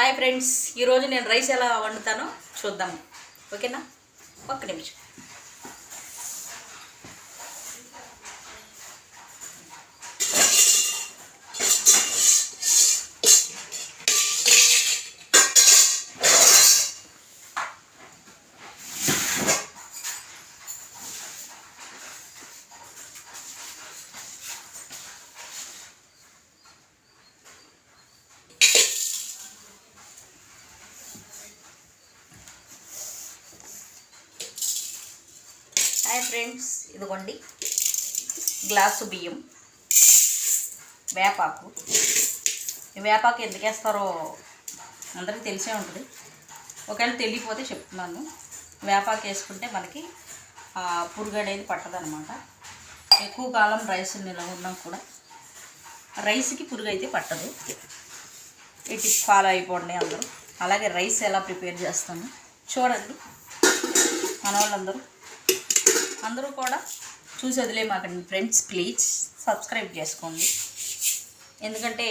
Hi friends, ఈరోజు నేను rice ఎలా వండుతానో చూద్దాం. ఓకేనా? ఒక్క నిమిషం. హాయ్ ఫ్రెండ్స్, ఇదిగోండి గ్లాసు బియ్యం, వేపాకు. ఈ వేపాకు ఎందుకు వేస్తారో అందరికీ తెలిసే ఉంటుంది. ఒకవేళ తెలియకపోతే చెప్తున్నాను. వేపాకు వేసుకుంటే మనకి పురుగు అనేది పట్టదనమాట. ఎక్కువ కాలం రైస్ నిల్వ ఉన్నా కూడా రైస్కి పురుగు అయితే పట్టదు. ఇటు ఫాలో అయిపోండి అందరూ. అలాగే రైస్ ఎలా ప్రిపేర్ చేస్తాను చూడండి. మన వాళ్ళందరూ కూడా చూసి వదిలేమాకండి ఫ్రెండ్స్. ప్లీజ్ సబ్స్క్రైబ్ చేసుకోండి. ఎందుకంటే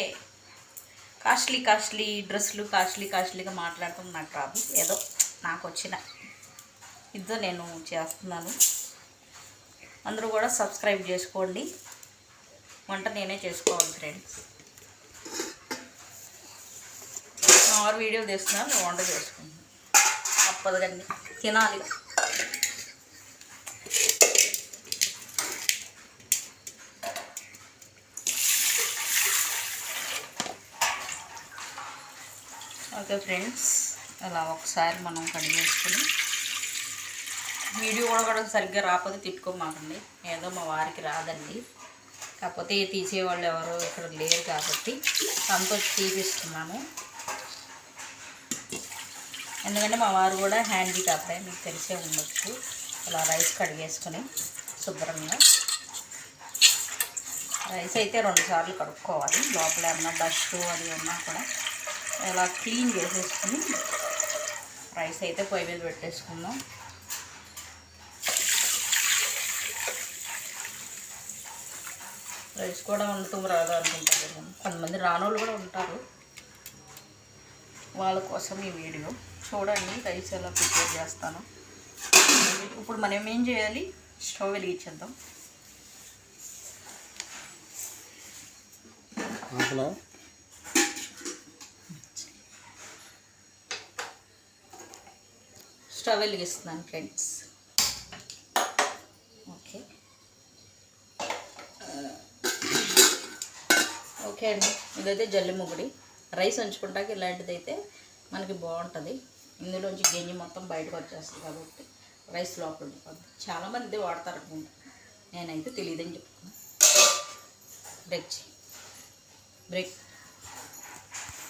కాస్ట్లీ డ్రెస్సులు కాస్ట్లీగా మాట్లాడటం నాకు రాదు. ఏదో నాకు వచ్చిన ఇదో నేను చేస్తున్నాను. అందరూ కూడా సబ్స్క్రైబ్ చేసుకోండి. వంట నేనే చేసుకోవాలి ఫ్రెండ్స్. ఆరు వీడియోలు తీస్తున్నాను, నేను వంట చేసుకుంటాను. తప్పదు కానీ తినాలి. ఓకే ఫ్రెండ్స్, అలా ఒకసారి మనం కడిగేసుకొని వీడియో కూడా సరిగ్గా రాకపోతే తిట్టుకోమాకండి. ఏదో మా వారికి రాదండి, కాకపోతే తీసేవాళ్ళు ఎవరో ఇక్కడ లేరు కాబట్టి తనతో తీపిస్తున్నాను. ఎందుకంటే మా వారు కూడా హ్యాండిక్యాప్, మీకు తెలిసే ఉండొచ్చు. అలా రైస్ కడిగేసుకొని శుభ్రంగా రైస్ అయితే 2 సార్లు కడుక్కోవాలి. లోపల ఏమన్నా డస్ట్ అది ఉన్నా కూడా ఇలా క్లీన్ చేసేసుకుని రైస్ అయితే పొయ్యి మీద పెట్టేసుకుందాం. రైస్ కూడా వండుతూ రాదు అనుకుంటారు కొంతమంది, రానోళ్ళు కూడా ఉంటారు. వాళ్ళ కోసం ఈ వీడియో చూడండి. రైస్ ఎలా ప్రిపేర్ చేస్తాను. ఇప్పుడు మనం ఏం చేయాలి, స్టవ్ వెలిగించేద్దాం. స్టవ్ వెలిగిస్తున్నాను ఫ్రెండ్స్. ఓకే అండి, ఇదైతే జల్లి ముగుడి. రైస్ ఉంచుకుంటాక ఇలాంటిదైతే మనకి బాగుంటుంది. ఇందులోంచి గింజ మొత్తం బయటకు వచ్చేస్తుంది కాబట్టి రైస్ లోపల ఉండిపోద్ది. చాలామంది ఇదే వాడతారు అనుకుంటా, నేనైతే తెలియదని చెప్తున్నాను. బ్రేక్